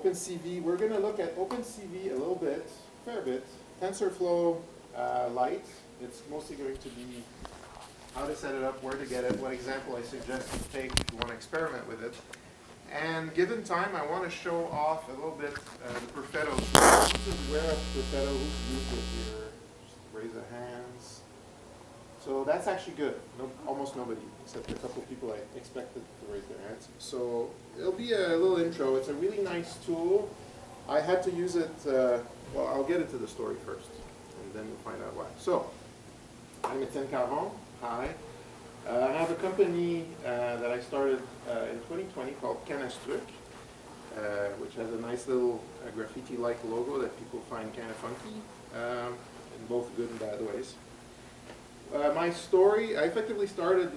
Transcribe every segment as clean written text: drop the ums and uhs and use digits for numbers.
OpenCV. We're going to look at OpenCV a little bit, a fair bit. TensorFlow Lite. It's mostly going to be how to set it up, where to get it, what example I suggest you take if you want to experiment with it. And given time, I want to show off a little bit the Perfetto. Who's aware of Perfetto? Who's used it here? Just raise their hands. So that's actually good. No, almost nobody, except a couple of people I expected to raise their hands. So it'll be a little intro. It's a really nice tool. I had to use it, well, I'll get into the story first, and then we'll find out why. So, I'm Etienne Caron. Hi. I have a company that I started in 2020 called Caron, which has a nice little graffiti-like logo that people find kind of funky, in both good and bad ways. My story, I effectively started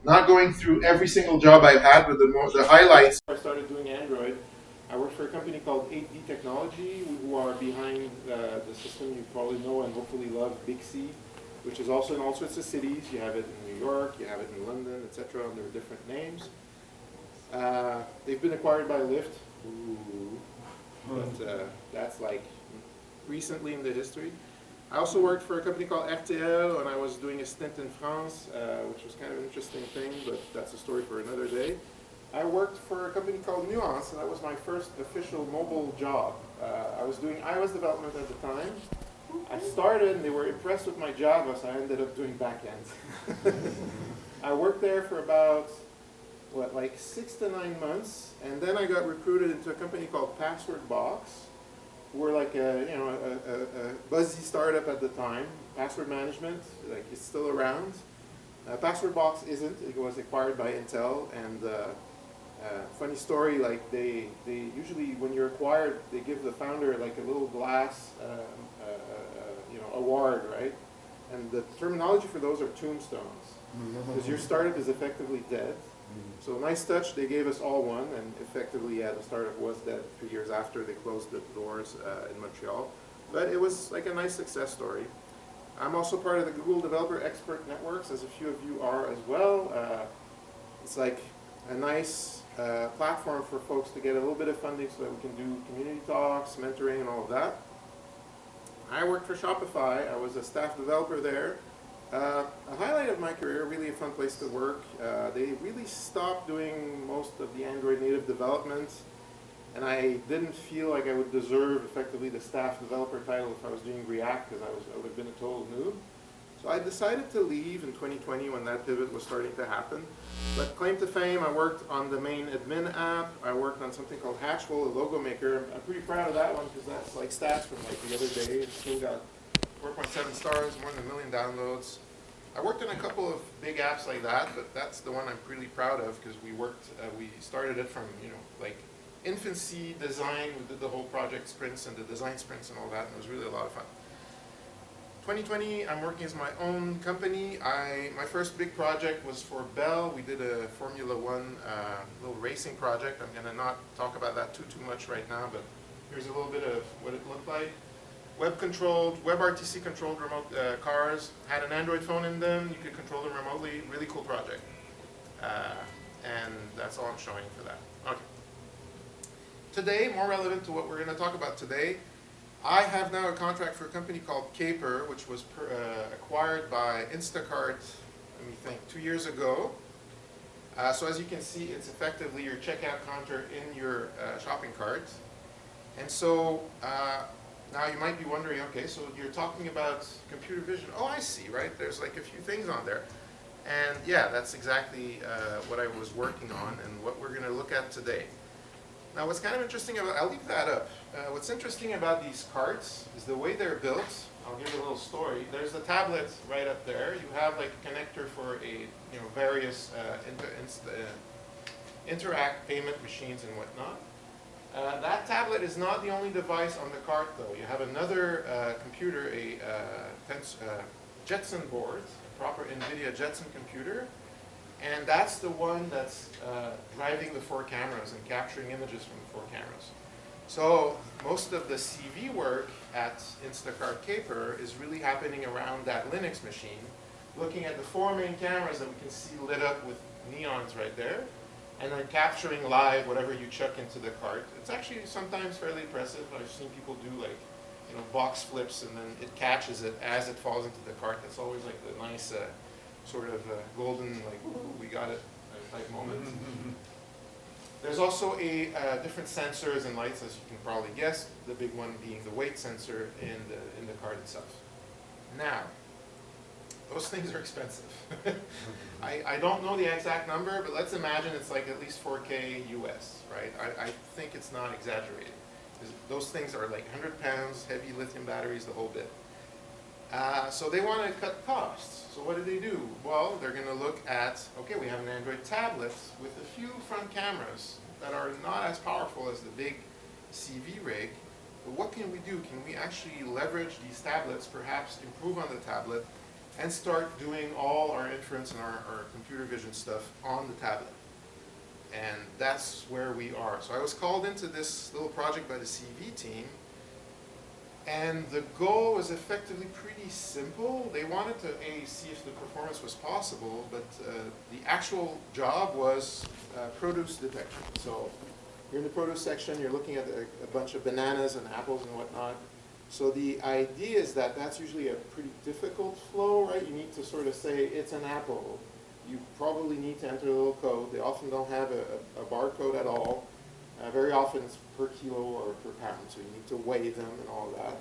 not going through every single job I've had, but the highlights. I started doing Android. I worked for a company called 8D Technology, who are behind the system you probably know and hopefully love, Big C, which is also in all sorts of cities. You have it in New York, you have it in London, etc. Under different names. They've been acquired by Lyft. Ooh. But that's like recently in the history. I also worked for a company called RTL, and I was doing a stint in France, which was kind of an interesting thing, but that's a story for another day. I worked for a company called Nuance, and that was my first official mobile job. I was doing iOS development at the time. I started, and they were impressed with my Java, so I ended up doing backend. I worked there for about like 6 to 9 months, and then I got recruited into a company called PasswordBox, who were like a buzzy startup at the time. Password management, like it's still around. PasswordBox isn't. It was acquired by Intel, and funny story, like they usually when you're acquired, they give the founder like a little glass, award, right? And the terminology for those are tombstones, because your startup is effectively dead. So nice touch, they gave us all one, and effectively, yeah, the startup was dead 3 years after they closed the doors in Montreal. But it was like a nice success story. I'm also part of the Google Developer Expert Networks, as a few of you are as well. It's like a nice platform for folks to get a little bit of funding so that we can do community talks, mentoring, and all of that. I worked for Shopify. I was a staff developer there. A highlight of my career, really a fun place to work. They really stopped doing most of the Android native development, and I didn't feel like I would deserve effectively the staff developer title if I was doing React, because I would have been a total noob. So I decided to leave in 2020 when that pivot was starting to happen. But claim to fame, I worked on the main admin app. I worked on something called Hatchful, a logo maker. I'm pretty proud of that one because that's like stats from like the other day. It still got 4.7 stars, more than 1 million downloads. I worked on a couple of big apps like that, but that's the one I'm pretty proud of because we started it from, like infancy design. We did the whole project sprints and the design sprints and all that, and it was really a lot of fun. 2020, I'm working as my own company. My first big project was for Bell. We did a Formula One little racing project. I'm going to not talk about that too much right now, but here's a little bit of what it looked like. Web-controlled, WebRTC controlled remote cars, had an Android phone in them. You could control them remotely. Really cool project. And that's all I'm showing for that. Okay. Today, more relevant to what we're going to talk about today, I have now a contract for a company called Caper, which was acquired by Instacart, let me think, 2 years ago. So as you can see, it's effectively your checkout counter in your shopping cart. And so now you might be wondering, okay, so you're talking about computer vision. Oh, I see, right? There's like a few things on there. And yeah, that's exactly what I was working on and what we're going to look at today. Now what's kind of interesting about, I'll leave that up. What's interesting about these carts is the way they're built. I'll give you a little story. There's the tablet right up there. You have like a connector for various Interact payment machines and whatnot. That tablet is not the only device on the cart though. You have another computer, a Jetson board, a proper NVIDIA Jetson computer. And that's the one that's driving the 4 cameras and capturing images from the 4 cameras. So most of the CV work at Instacart Caper is really happening around that Linux machine. looking at the 4 main cameras that we can see lit up with neons right there, and then capturing live whatever you chuck into the cart. It's actually sometimes fairly impressive. I've seen people do like, box flips, and then it catches it as it falls into the cart. That's always like the nice sort of golden, like, ooh, we got it type moment. There's also different sensors and lights, as you can probably guess, the big one being the weight sensor in the cart itself. Now, those things are expensive. I don't know the exact number, but let's imagine it's like at least 4K US, right? I think it's not exaggerated. Those things are like 100 pounds, heavy lithium batteries, the whole bit. So they want to cut costs. So what do? Well, they're going to look at, okay, we have an Android tablet with a few front cameras that are not as powerful as the big CV rig. But what can we do? Can we actually leverage these tablets, perhaps improve on the tablet, and start doing all our inference and our computer vision stuff on the tablet? And that's where we are. So I was called into this little project by the CV team, and the goal was effectively pretty simple. They wanted to see if the performance was possible, but the actual job was produce detection. So you're in the produce section, you're looking at a bunch of bananas and apples and whatnot. So the idea is that that's usually a pretty difficult flow, right? You need to sort of say it's an apple. You probably need to enter a little code. They often don't have a barcode at all. Very often it's per kilo or per pound, so you need to weigh them and all that.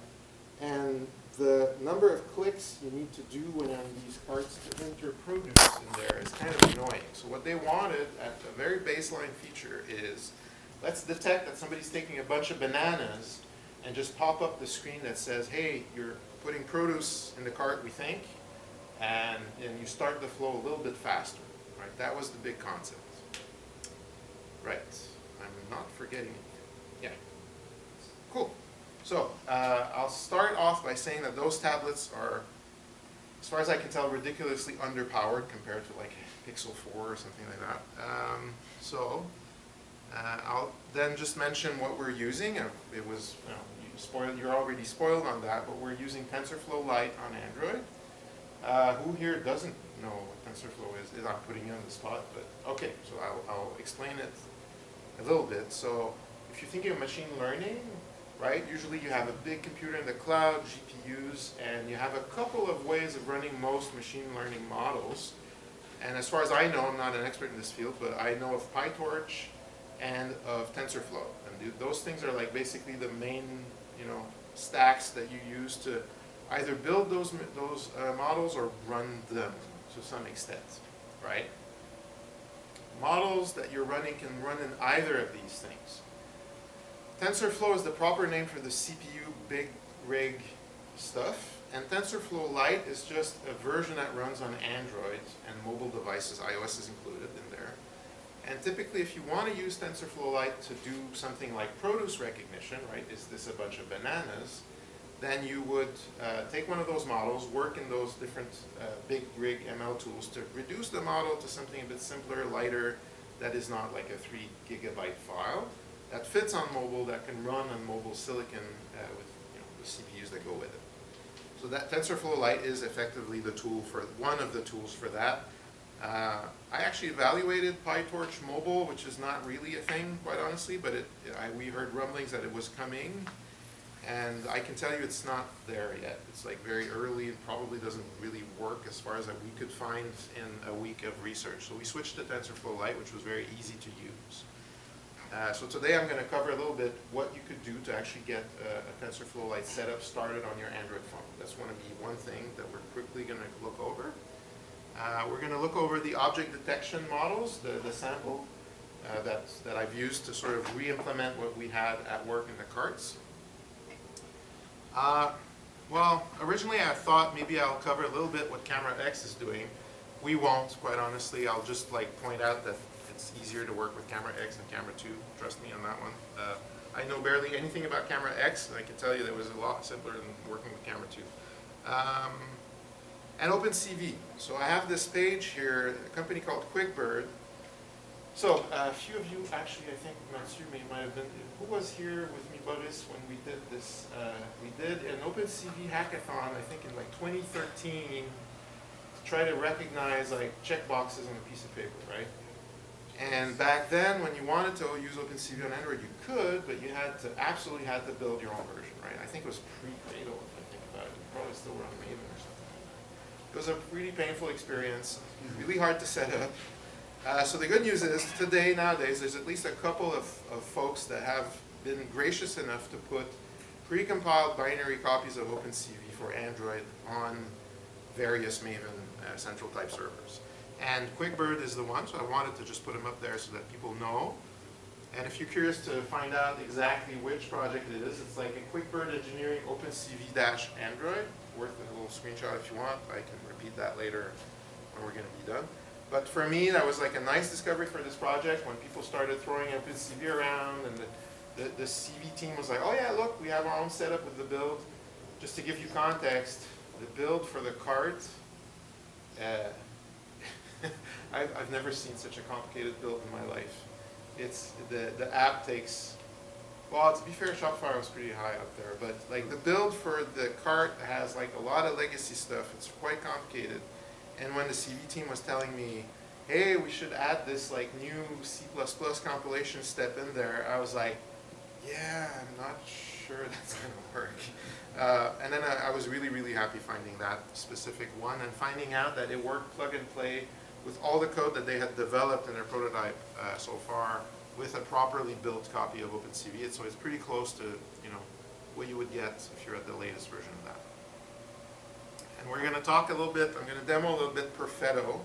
And the number of clicks you need to do when on these carts to enter produce in there is kind of annoying. So what they wanted at a very baseline feature is, let's detect that somebody's taking a bunch of bananas and just pop up the screen that says, hey, you're putting produce in the cart, we think, and you start the flow a little bit faster, right? That was the big concept. Right, I'm not forgetting it. Yeah, cool. So I'll start off by saying that those tablets are, as far as I can tell, ridiculously underpowered compared to like Pixel 4 or something like that. I'll then just mention what we're using. It was, you're already spoiled on that, but we're using TensorFlow Lite on Android. Who here doesn't know what TensorFlow is? I'm putting you on the spot, but okay, so I'll explain it a little bit. So if you're thinking of machine learning, right, usually you have a big computer in the cloud, GPUs, and you have a couple of ways of running most machine learning models. And as far as I know, I'm not an expert in this field, but I know of PyTorch and of TensorFlow. And those things are like basically the main, stacks that you use to either build those models or run them to some extent, right? Models that you're running can run in either of these things. TensorFlow is the proper name for the CPU big rig stuff, and TensorFlow Lite is just a version that runs on Android and mobile devices. iOS is included in there. And typically, if you want to use TensorFlow Lite to do something like produce recognition, right, is this a bunch of bananas, then you would take one of those models, work in those different big rig ML tools to reduce the model to something a bit simpler, lighter, that is not like a 3 gigabyte file, that fits on mobile, that can run on mobile silicon with the CPUs that go with it. So that TensorFlow Lite is effectively the tool for, one of the tools for that. I actually evaluated PyTorch Mobile, which is not really a thing, quite honestly, but we heard rumblings that it was coming, and I can tell you it's not there yet. It's like very early and probably doesn't really work as far as we could find in a week of research. So we switched to TensorFlow Lite, which was very easy to use. So today I'm going to cover a little bit what you could do to actually get a TensorFlow Lite setup started on your Android phone. That's going to be one thing that we're quickly going to look over. We're going to look over the object detection models, the sample that I've used to sort of re-implement what we had at work in the carts. Well, originally I thought maybe I'll cover a little bit what Camera X is doing. We won't, quite honestly. I'll just point out that it's easier to work with Camera X than Camera 2. Trust me on that one. I know barely anything about Camera X, and I can tell you that it was a lot simpler than working with Camera 2. And OpenCV. So I have this page here, a company called QuickBird. So a few of you, actually, I think Mathieu might have been, who was here with me, Boris, when we did this? We did an OpenCV hackathon, I think in like 2013, try to recognize like checkboxes on a piece of paper, right? And back then, when you wanted to use OpenCV on Android, you could, but you absolutely had to build your own version, right? I think it was pre-Cradle, if I think about it. You probably still were on Maven or something like that. It was a pretty painful experience, really hard to set up. So the good news is, nowadays, there's at least a couple of folks that have been gracious enough to put pre-compiled binary copies of OpenCV for Android on various Maven central type servers. And QuickBird is the one, so I wanted to just put them up there so that people know. And if you're curious to find out exactly which project it is, it's like a QuickBird Engineering OpenCV-Android. Worth a little screenshot if you want. I can repeat that later when we're going to be done. But for me, that was like a nice discovery for this project when people started throwing OpenCV around, and the CV team was like, oh yeah, look, we have our own setup with the build. Just to give you context, the build for the cart, I've never seen such a complicated build in my life. It's the app takes, well, to be fair, Shopify was pretty high up there, but like the build for the cart has like a lot of legacy stuff. It's quite complicated. And when the CV team was telling me, hey, we should add this like new C++ compilation step in there, I was like, yeah, I'm not sure that's gonna work. And then I was really, really happy finding that specific one and finding out that it worked plug and play with all the code that they had developed in their prototype so far with a properly built copy of OpenCV. So it's pretty close to what you would get if you're at the latest version of that. And we're going to talk a little bit, I'm going to demo a little bit Perfetto.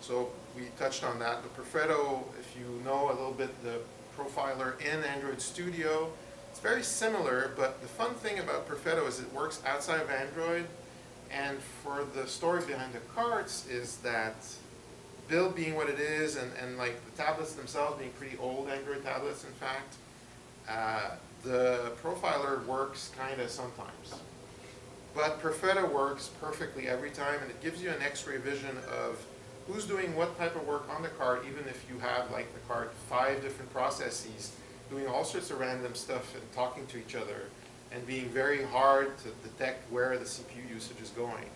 So we touched on that. The Perfetto, if you know a little bit the profiler in Android Studio, it's very similar, but the fun thing about Perfetto is it works outside of Android. And for the story behind the carts is that build being what it is, and like the tablets themselves being pretty old Android tablets, in fact, the profiler works kind of sometimes. But Perfetto works perfectly every time, and it gives you an X-ray vision of who's doing what type of work on the cart, even if you have, like the cart, 5 different processes doing all sorts of random stuff and talking to each other, and being very hard to detect where the CPU usage is going.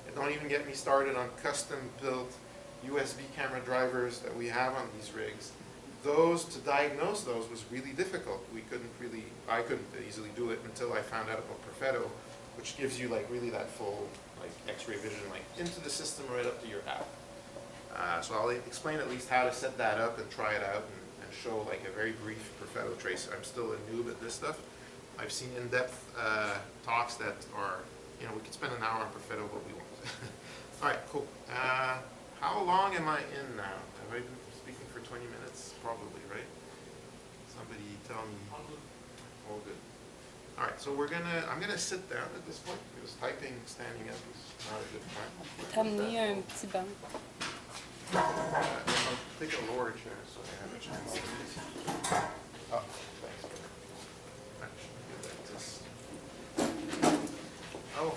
And don't even get me started on custom-built USB camera drivers that we have on these rigs. To diagnose those was really difficult. I couldn't easily do it until I found out about Perfetto, which gives you like really that full like X-ray vision like into the system right up to your app. So I'll explain at least how to set that up and try it out and show like a very brief Perfetto tracer. I'm still a noob at this stuff. I've seen in-depth talks that are, we could spend an hour on Perfetto, but we won't. All right, cool. How long am I in now? Have I been speaking for 20 minutes? Probably, right? Somebody tell me. All good. All right, so I'm gonna sit down at this point because typing standing up is not a good time. T'amener un petit banc. I'll take a lower chair so I have a chance to read. Oh, thanks. Actually, give that this. Oh,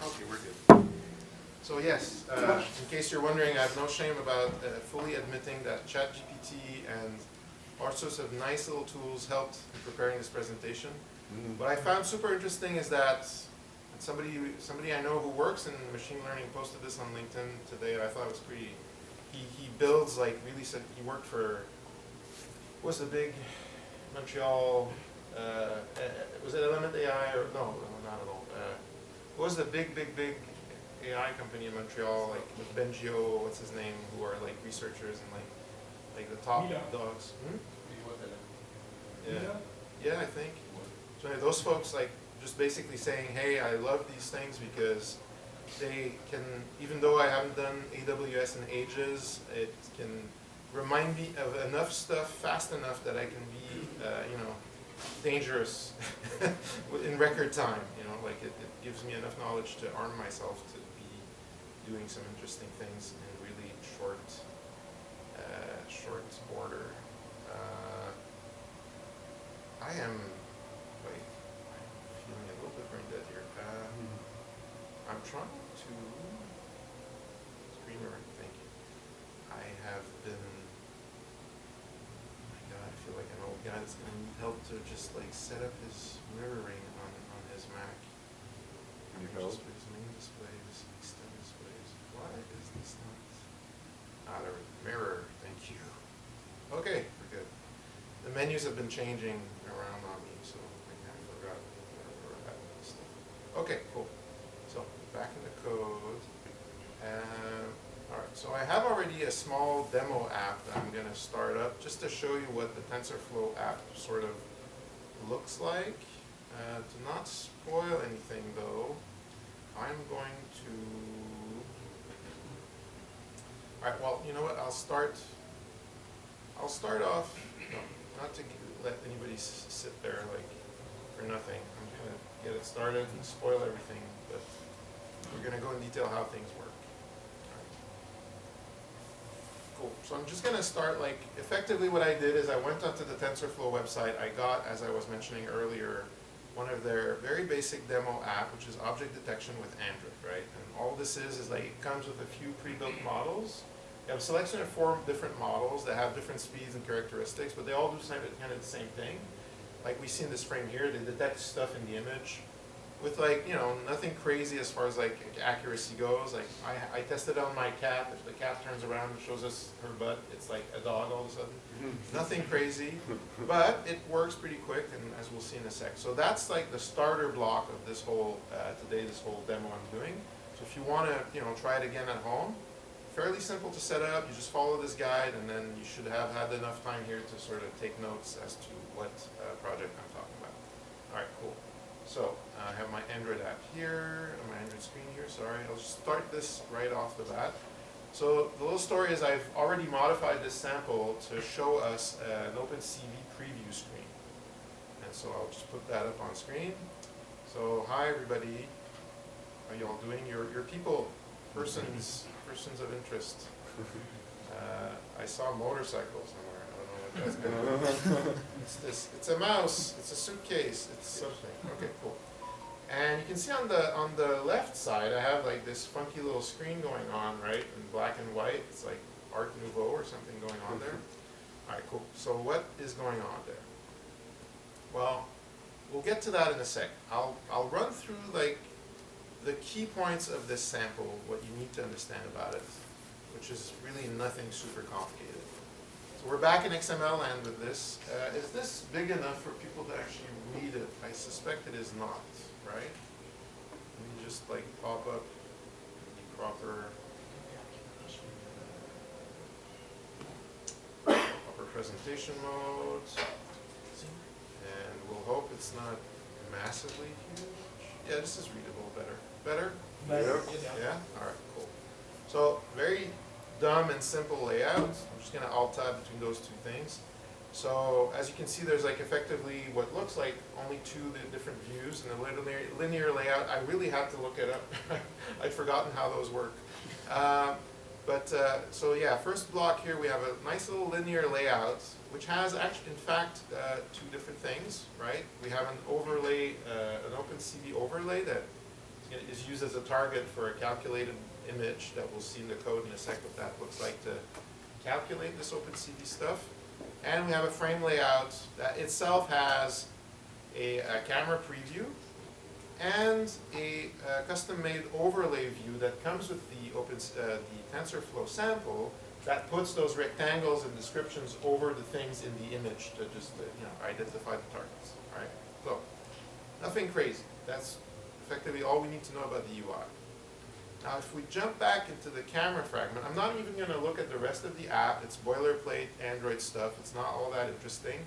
okay, we're good. So yes, in case you're wondering, I have no shame about fully admitting that ChatGPT and all sorts of nice little tools helped in preparing this presentation. What I found super interesting is that somebody I know who works in machine learning posted this on LinkedIn today, and I thought it was pretty. He builds like really. He worked for what's the big Montreal? Was it Element AI or no? Not at all. What was the big AI company in Montreal, like with Bengio, what's his name, who are like researchers and like the top dogs. Yeah, I think. So those folks like just basically saying, hey, I love these things because they can, even though I haven't done AWS in ages, it can remind me of enough stuff fast enough that I can be, dangerous in record time. Like it gives me enough knowledge to arm myself to be doing some interesting things in really short order. I am feeling a little bit brain dead here. I'm trying to screen mirror. Thank you. I have been. Oh my God, I feel like an old guy that's going to need help to just like set up his mirroring on his Mac. Just his main displays, extend displays. Why is this not? Ah, there we go. Mirror. Thank you. Okay, we're good. The menus have been changing around on me, so I kind of forgot where I had this stuff. Okay, cool. So back in the code. All right, so I have already a small demo app that I'm going to start up just to show you what the TensorFlow app sort of looks like. To not spoil anything though, I'm going to, all right, well, you know what, I'll start off, no, not to let anybody sit there like for nothing. I'm going to get it started and spoil everything, but we're going to go in detail how things work. Cool. So I'm just going to start, like, effectively what I did is I went onto the TensorFlow website. I got, as I was mentioning earlier, one of their very basic demo app, which is object detection with Android, right? And all this is like, it comes with a few pre-built models. You have a selection of 4 different models that have different speeds and characteristics, but they all do kind of the same thing. Like we see in this frame here, they detect stuff in the image with, like, you know, nothing crazy as far as like accuracy goes. Like I tested on my cat. If the cat turns around and shows us her butt, it's like a dog all of a sudden. Nothing crazy, but it works pretty quick, and as we'll see in a sec. So that's like the starter block of this whole today, this whole demo I'm doing. So if you want to, you know, try it again at home, fairly simple to set up. You just follow this guide, and then you should have had enough time here to sort of take notes as to what project I'm talking about. All right, cool. So I have my Android app here, and my Android screen here, sorry. I'll just start this right off the bat. So the little story is I've already modified this sample to show us an OpenCV preview screen. And so I'll just put that up on screen. So hi everybody, how are you all doing? Your people, persons of interest. I saw a motorcycle somewhere. I don't know what that's going to be. It's a mouse. It's a suitcase. It's something. Okay, cool. And you can see on the left side, I have like this funky little screen going on, right, in black and white. It's like Art Nouveau or something going on there. All right, cool. So what is going on there? Well, we'll get to that in a sec. I'll run through like the key points of this sample, what you need to understand about it, which is really nothing super complicated. So we're back in XML land with this. Is this big enough for people to actually read it? I suspect it is not, right? Let me just like pop up the proper presentation mode, and we'll hope it's not massively huge. Yeah, this is readable better. Better? Yeah? All right, cool. So very dumb and simple layout. I'm just going to alt-tab between those two things. So as you can see, there's like effectively what looks like only 2 different views in the linear layout. I really had to look it up. I'd forgotten how those work. So yeah, first block here, we have a nice little linear layout, which has actually, in fact, 2 different things, right? We have an overlay, an OpenCV overlay that is used as a target for a calculated image that we'll see in the code in a sec what that looks like to calculate this OpenCV stuff. And we have a frame layout that itself has a camera preview and a custom-made overlay view that comes with the TensorFlow sample that puts those rectangles and descriptions over the things in the image to just identify the targets. All right, so nothing crazy. That's effectively all we need to know about the UI. Now, if we jump back into the camera fragment, I'm not even going to look at the rest of the app. It's boilerplate Android stuff. It's not all that interesting.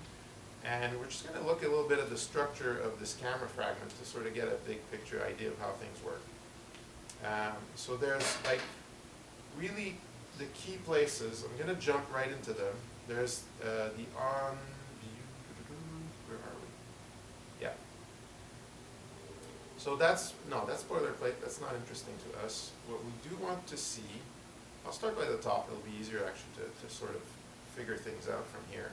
And we're just going to look a little bit at the structure of this camera fragment to sort of get a big picture idea of how things work. So there's like really the key places. I'm going to jump right into them. There's the on view. Where are we? Yeah. So that's boilerplate. That's not interesting to us. What we do want to see, I'll start by the top. It'll be easier actually to sort of figure things out from here.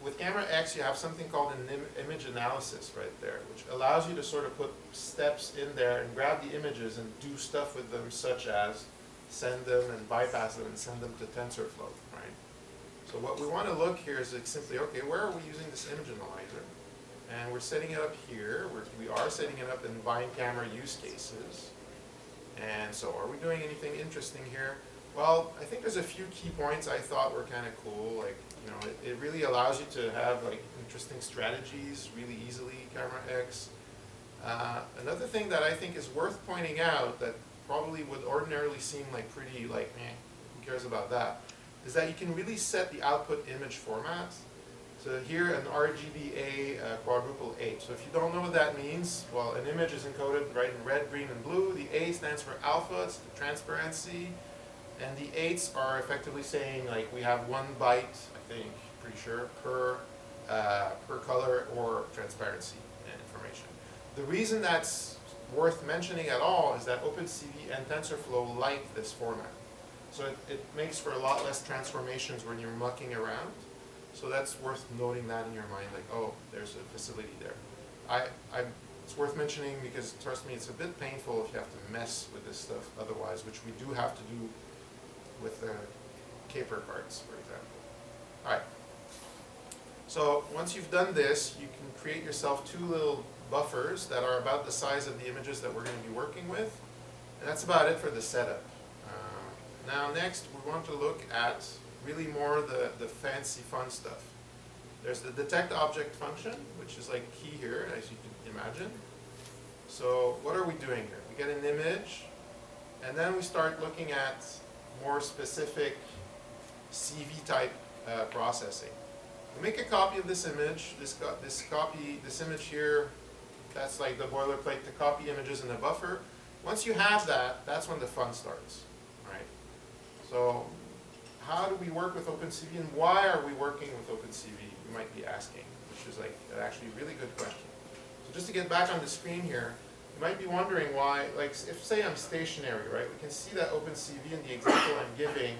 With Camera X, you have something called an image analysis right there, which allows you to sort of put steps in there and grab the images and do stuff with them, such as send them and bypass them and send them to TensorFlow, right? So what we want to look here is like simply, okay, where are we using this image analyzer? And we're setting it up here. We are setting it up in bind camera use cases. And so are we doing anything interesting here? Well, I think there's a few key points I thought were kind of cool. Like, you know, it really allows you to have like interesting strategies really easily, Camera X. Another thing that I think is worth pointing out that probably would ordinarily seem like pretty like, who cares about that, is that you can really set the output image format. So here an RGBA quadruple H. So if you don't know what that means, well, an image is encoded right in red, green, and blue. The A stands for alpha, it's the transparency. And the 8s are effectively saying like we have 1 byte, I think, pretty sure, per color or transparency information. The reason that's worth mentioning at all is that OpenCV and TensorFlow like this format. So it makes for a lot less transformations when you're mucking around. So that's worth noting that in your mind, like, oh, there's a facility there. It's worth mentioning because, trust me, it's a bit painful if you have to mess with this stuff otherwise, which we do have to do with the Caper Carts, for example. All right. So once you've done this, you can create yourself 2 little buffers that are about the size of the images that we're going to be working with. And that's about it for the setup. Now next, we want to look at really more the fancy fun stuff. There's the detect object function, which is like key here, as you can imagine. So what are we doing here? We get an image, and then we start looking at more specific CV type processing. We make a copy of this image. This image here, that's like the boilerplate to copy images in a buffer. Once you have that, that's when the fun starts, right? So how do we work with OpenCV, and why are we working with OpenCV, you might be asking, which is like actually a really good question. So just to get back on the screen here, you might be wondering why, like if say I'm stationary, right, we can see that OpenCV in the example I'm giving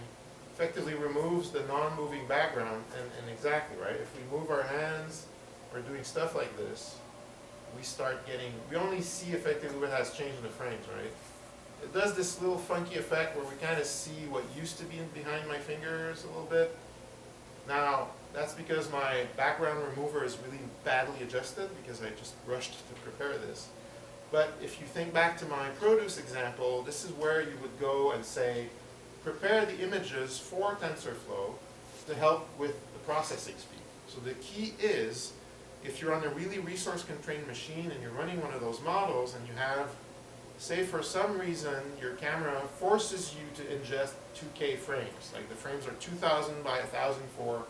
effectively removes the non-moving background, and exactly, right, if we move our hands or doing stuff like this, we only see effectively what has changed in the frames, right? It does this little funky effect where we kind of see what used to be behind my fingers a little bit. Now, that's because my background remover is really badly adjusted because I just rushed to prepare this. But if you think back to my produce example, this is where you would go and say, prepare the images for TensorFlow to help with the processing speed. So the key is, if you're on a really resource-constrained machine and you're running one of those models and you have, say for some reason, your camera forces you to ingest 2K frames, like the frames are 2000 by 1000 for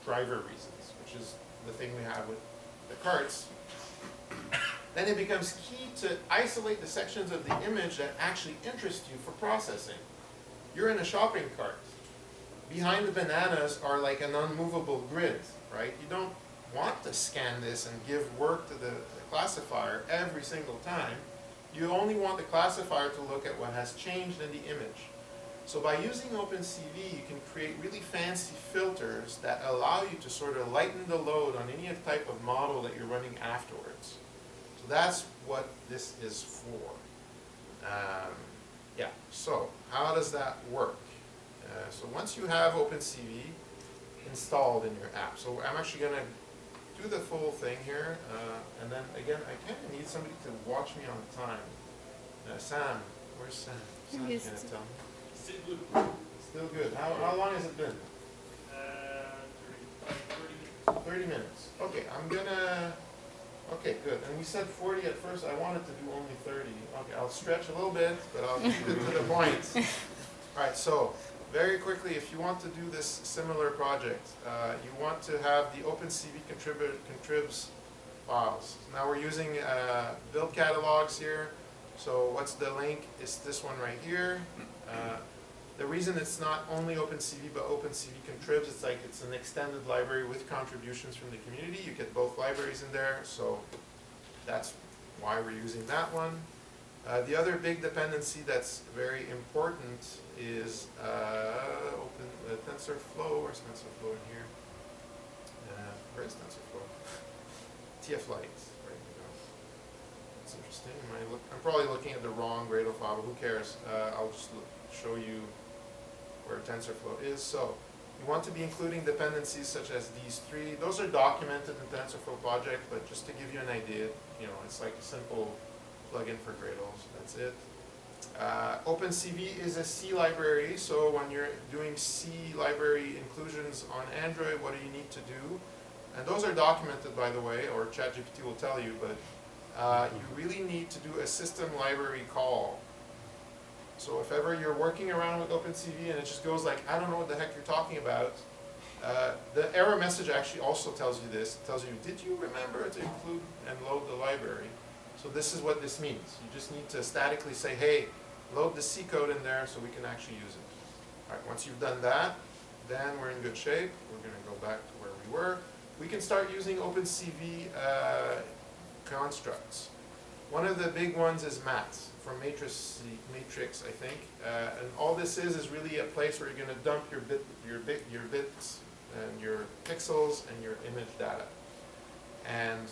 driver reasons, which is the thing we have with the carts, then it becomes key to isolate the sections of the image that actually interest you for processing. You're in a shopping cart. Behind the bananas are like an unmovable grid, right? You don't want to scan this and give work to the classifier every single time. You only want the classifier to look at what has changed in the image. So by using OpenCV, you can create really fancy filters that allow you to sort of lighten the load on any type of model that you're running afterwards. So that's what this is for. Yeah, so how does that work? So once you have OpenCV installed in your app, so I'm actually going to do the full thing here, and then again, I kind of need somebody to watch me on time. Sam, where's Sam? Sam's going to tell me. Still good. Still good. How long has it been? 30 minutes. Okay, I'm gonna, okay, good. And we said 40 at first. I wanted to do only 30. Okay, I'll stretch a little bit, but I'll keep it to the point. All right, so very quickly, if you want to do this similar project, you want to have the OpenCV contribs files. Now we're using build catalogs here. So what's the link? It's this one right here. The reason it's not only OpenCV but OpenCV contribs, it's an extended library with contributions from the community. You get both libraries in there, so that's why we're using that one. The other big dependency that's very important is TensorFlow. Where's TensorFlow in here? Where's TensorFlow? TF Lite. Right, that's interesting. I'm probably looking at the wrong Gradle file, but who cares? I'll just show you where TensorFlow is. So you want to be including dependencies such as these three. Those are documented in TensorFlow project, but just to give you an idea, it's like a simple plugin for Gradle, so that's it. OpenCV is a C library, so when you're doing C library inclusions on Android, what do you need to do? And those are documented, by the way, or ChatGPT will tell you, but you really need to do a system library call. So if ever you're working around with OpenCV and it just goes like, I don't know what the heck you're talking about, the error message actually also tells you this. It tells you, did you remember to include and load the library? So this is what this means. You just need to statically say, hey, load the C code in there so we can actually use it. All right, once you've done that, then we're in good shape. We're going to go back to where we were. We can start using OpenCV constructs. One of the big ones is mat from matrix, I think. And all this is really a place where you're going to dump your bits and your pixels and your image data. And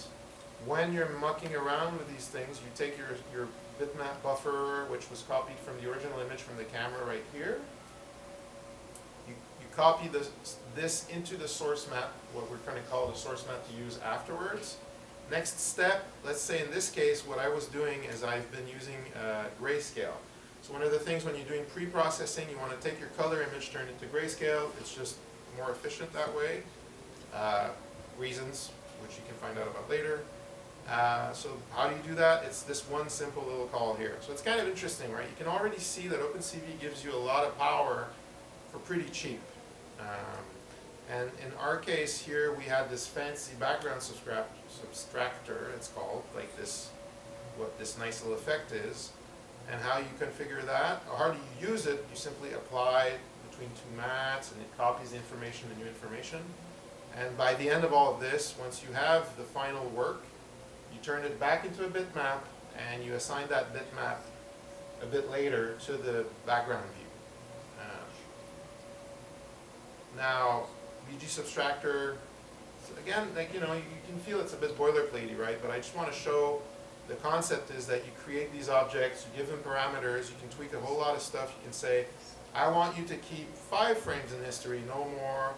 when you're mucking around with these things, you take your bitmap buffer, which was copied from the original image from the camera right here. You copy this into the source map, what we're going to call the source map to use afterwards. Next step, let's say in this case, what I was doing is I've been using grayscale. So one of the things when you're doing pre-processing, you want to take your color image, turn it to grayscale. It's just more efficient that way. Reasons, which you can find out about later. So how do you do that? It's this one simple little call here. So it's kind of interesting, right? You can already see that OpenCV gives you a lot of power for pretty cheap. And in our case here, we had this fancy background subtractor, it's called, like this, what this nice little effect is. And how you configure that, or how do you use it? You simply apply between two mats, and it copies the information, the new information. And by the end of all of this, once you have the final work, you turn it back into a bitmap, and you assign that bitmap a bit later to the background view. Now, BG Subtractor, again, like, you know, you can feel it's a bit boilerplatey, right? But I just want to show the concept is that you create these objects, you give them parameters, you can tweak a whole lot of stuff. You can say, I want you to keep 5 frames in history, no more.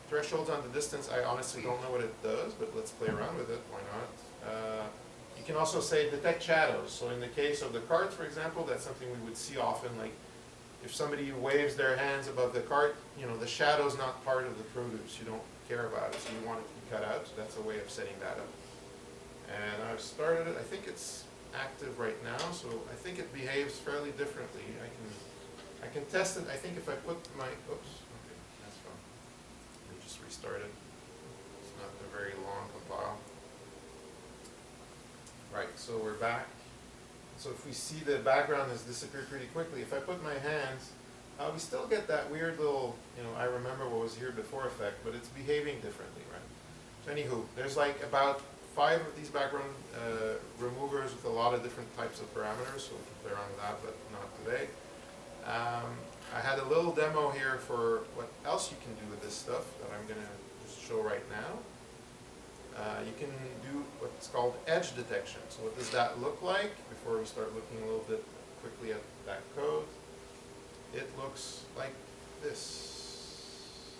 Thresholds on the distance, I honestly don't know what it does, but let's play around with it, why not? You can also say detect shadows. So in the case of the carts, for example, that's something we would see often, like if somebody waves their hands above the cart, you know, the shadow's not part of the produce, you don't care about it, so you want it to be cut out, so that's a way of setting that up. And I've started it, I think it's active right now, so I think it behaves fairly differently. I can test it, I think if I put my, oops, okay, that's fine. Let me just restart it. It's not a very long compile. Right, so we're back. So if we see the background has disappeared pretty quickly, if I put my hands, we still get that weird little, you know, I remember what was here before effect, but it's behaving differently, right? So anywho, there's like about 5 of these background removers with a lot of different types of parameters, so we can play around with that, but not today. I had a little demo here for what else you can do with this stuff that I'm going to just show right now. You can do what's called edge detection. So what does that look like? Before we start looking a little bit quickly at that code, it looks like this,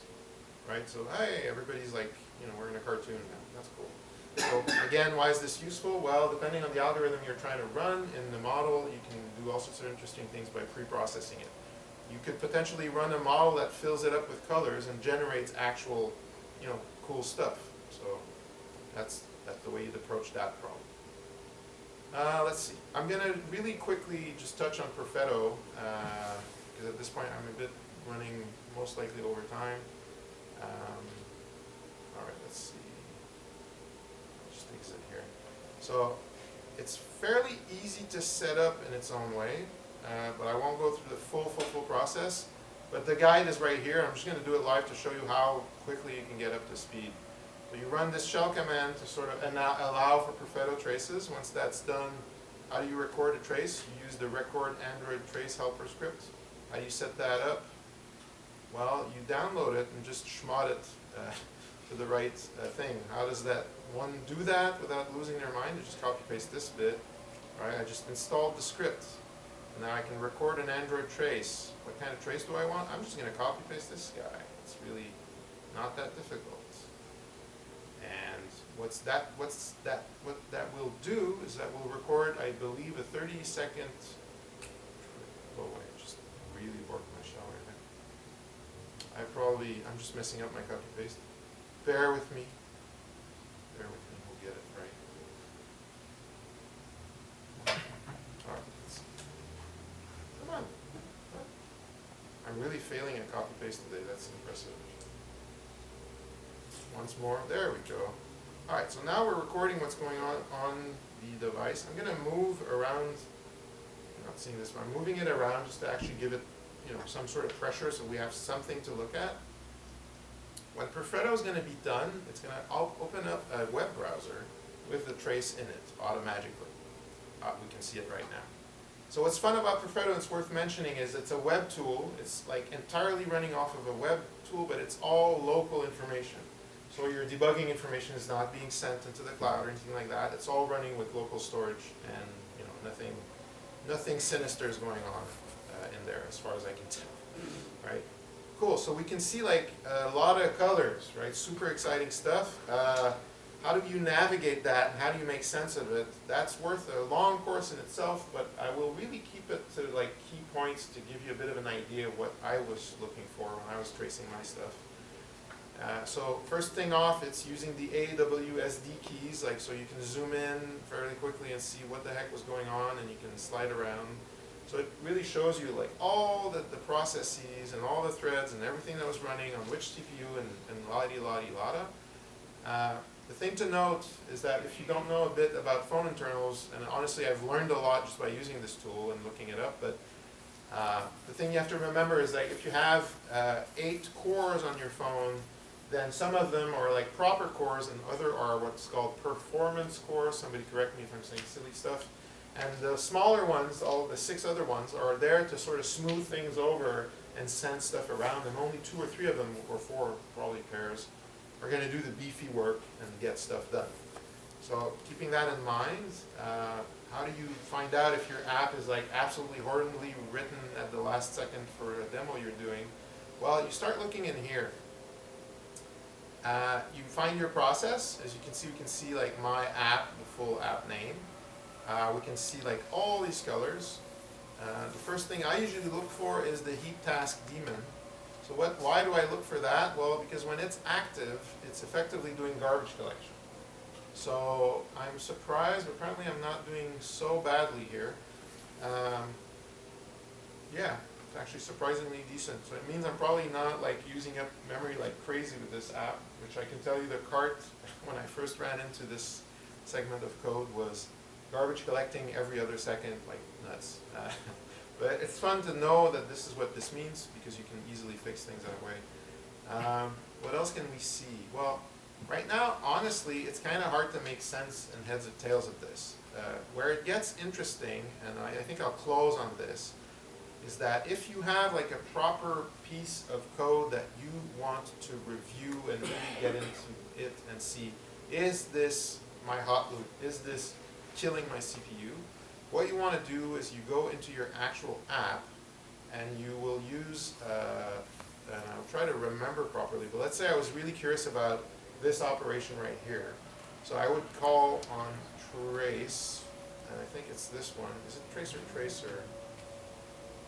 right? So hey, everybody's like, you know, we're in a cartoon now. That's cool. So again, why is this useful? Well, depending on the algorithm you're trying to run in the model, you can do all sorts of interesting things by pre-processing it. You could potentially run a model that fills it up with colors and generates actual, you know, cool stuff. So that's the way you'd approach that problem. Let's see. I'm going to really quickly just touch on Perfetto, because at this point I'm a bit running most likely over time. All right, let's see. I'll just fix it here. So it's fairly easy to set up in its own way, but I won't go through the full process. But the guide is right here. I'm just going to do it live to show you how quickly you can get up to speed. So you run this shell command to sort of allow for Perfetto traces. Once that's done, how do you record a trace? You use the record Android trace helper script. How do you set that up? Well, you download it and just schmod it to the right thing. How does that one do that without losing their mind? You just copy paste this bit. All right, I just installed the script. Now I can record an Android trace. What kind of trace do I want? I'm just going to copy paste this guy. It's really not that difficult. And what that will do is that will record, I believe, a 30-second go away. It just really worked my shell right there. I'm just messing up my copy paste. Bear with me. Bear with me, we'll get it right. Alright, come on. I'm really failing at copy paste today, that's impressive. Once more, there we go. Alright, so now we're recording what's going on the device. I'm going to move around, you're not seeing this, but I'm moving it around just to actually give it, some sort of pressure so we have something to look at. When Perfetto is going to be done, it's going to open up a web browser with the trace in it automatically. We can see it right now. So what's fun about Perfetto, and it's worth mentioning, is it's a web tool. It's like entirely running off of a web tool, but it's all local information. So your debugging information is not being sent into the cloud or anything like that. It's all running with local storage, and nothing sinister is going on in there, as far as I can tell. Right? Cool. So we can see like a lot of colors, right? Super exciting stuff. How do you navigate that, and how do you make sense of it? That's worth a long course in itself, but I will really keep it to like key points to give you a bit of an idea of what I was looking for when I was tracing my stuff. So first thing off, it's using the AWSD keys, like so you can zoom in fairly quickly and see what the heck was going on, and you can slide around. So it really shows you like all the processes and all the threads and everything that was running on which CPU and la-di-la-di-la-da. The thing to note is that if you don't know a bit about phone internals, and honestly I've learned a lot just by using this tool and looking it up, but the thing you have to remember is that if you have 8 cores on your phone, then some of them are like proper cores and other are what's called performance cores. Somebody correct me if I'm saying silly stuff. And the smaller ones, all the 6 other ones, are there to sort of smooth things over and send stuff around, and only 2 or 3 of them, or 4 probably pairs, are going to do the beefy work and get stuff done. So keeping that in mind, how do you find out if your app is like absolutely horribly written at the last second for a demo you're doing? Well, you start looking in here. You find your process. As you can see, we can see like my app, the full app name. We can see like all these colors. The first thing I usually look for is the heap task daemon. So why do I look for that? Well, because when it's active, it's effectively doing garbage collection. So I'm surprised, but apparently I'm not doing so badly here. Yeah, it's actually surprisingly decent. So it means I'm probably not like using up memory like crazy with this app, which I can tell you the cart, when I first ran into this segment of code, was garbage collecting every other second, like nuts. But it's fun to know that this is what this means, because you can easily fix things that way. What else can we see? Well, right now, honestly, it's kind of hard to make sense and heads or tails of this. Where it gets interesting, and I think I'll close on this, is that if you have like a proper piece of code that you want to review and really get into it and see, is this my hot loop? Is this killing my CPU? What you want to do is you go into your actual app and you will use, and I'll try to remember properly, but let's say I was really curious about this operation right here. So I would call on trace, and I think it's this one. Is it trace or tracer?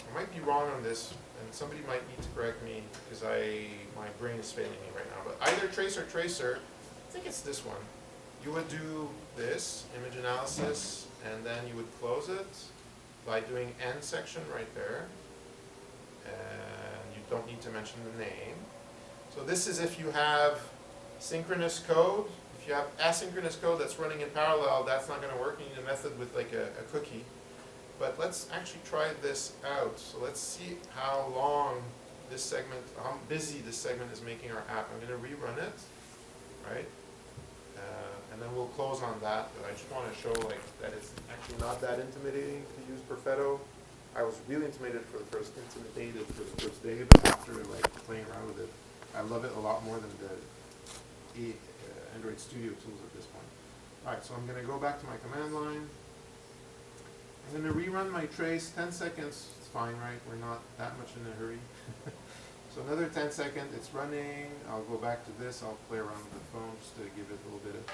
I might be wrong on this, and somebody might need to correct me because my brain is failing me right now. But either trace or tracer, I think it's this one. You would do this, image analysis, and then you would close it by doing end section right there. And you don't need to mention the name. So this is if you have synchronous code. If you have asynchronous code that's running in parallel, that's not going to work. You need a method with like a cookie. But let's actually try this out. So let's see how long this segment, how busy this segment is making our app. I'm going to rerun it, right? And then we'll close on that. But I just want to show like that it's actually not that intimidating to use Perfetto. I was really intimidated for the first day, but after like playing around with it, I love it a lot more than the Android Studio tools at this point. All right, so I'm going to go back to my command line. I'm going to rerun my trace. 10 seconds, it's fine, right? We're not that much in a hurry. So another 10 seconds, it's running. I'll go back to this. I'll play around with the phone just to give it a little bit of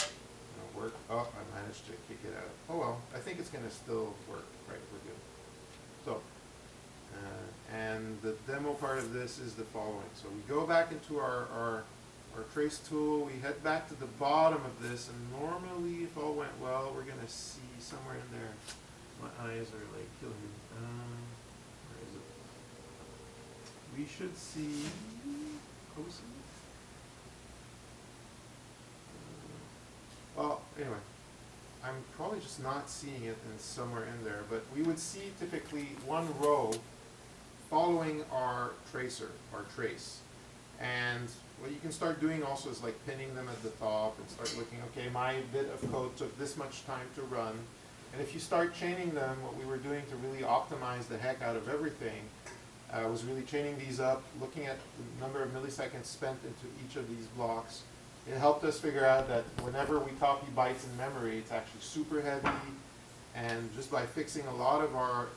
work. Oh, I managed to kick it out. Oh well, I think it's going to still work. Right, we're good. So, And the demo part of this is the following. So we go back into our trace tool, we head back to the bottom of this, and normally if all went well, we're going to see somewhere in there. My eyes are like killing me. Where is it? We should see well, anyway, I'm probably just not seeing it in somewhere in there, but we would see typically one row following our tracer, our trace. And what you can start doing also is like pinning them at the top and start looking, okay, my bit of code took this much time to run. And if you start chaining them, what we were doing to really optimize the heck out of everything was really chaining these up, looking at the number of milliseconds spent into each of these blocks. It helped us figure out that whenever we copy bytes in memory, it's actually super heavy. And just by fixing a lot of our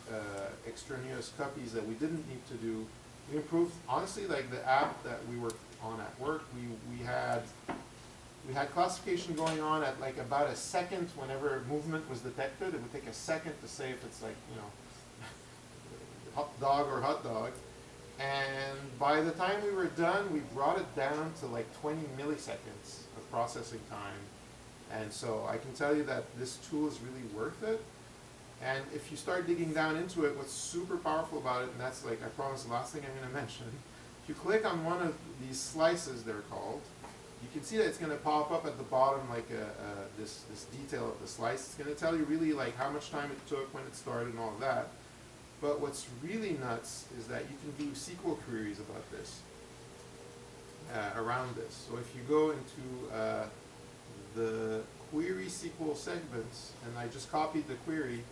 extraneous copies that we didn't need to do, we improved, honestly, like the app that we were on at work, we had classification going on at like about a second whenever movement was detected. It would take a second to say if it's like, you know, hot dog or hot dog. And by the time we were done, we brought it down to like 20 milliseconds of processing time. And so I can tell you that this tool is really worth it. And if you start digging down into it, what's super powerful about it, and that's like, I promise, the last thing I'm going to mention, if you click on one of these slices, they're called, you can see that it's going to pop up at the bottom like this detail of the slice. It's going to tell you really like how much time it took, when it started, and all of that. But what's really nuts is that you can do SQL queries about this, around this. So if you go into the query SQL segments, and I just copied the query,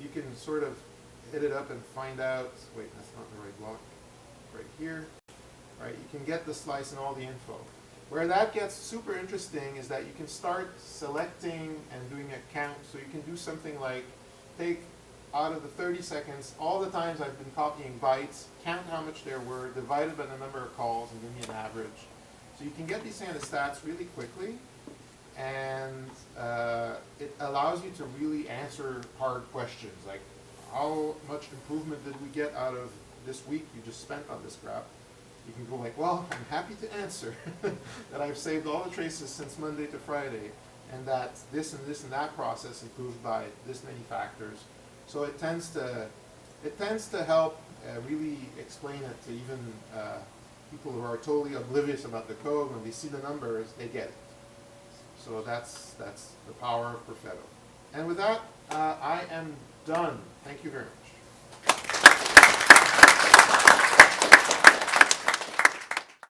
you can sort of hit it up and find out, wait, that's not the right block, right here, right? You can get the slice and all the info. Where that gets super interesting is that you can start selecting and doing a count. So you can do something like take out of the 30 seconds, all the times I've been copying bytes, count how much there were, divided by the number of calls, and give me an average. So you can get these kind of stats really quickly, and it allows you to really answer hard questions, like how much improvement did we get out of this week you just spent on this graph? You can go like, well, I'm happy to answer that I've saved all the traces since Monday to Friday, and that this and this and that process improved by this many factors. So it tends to help really explain it to even people who are totally oblivious about the code. When they see the numbers, they get it. So that's the power of Perfetto. And with that, I am done. Thank you very much.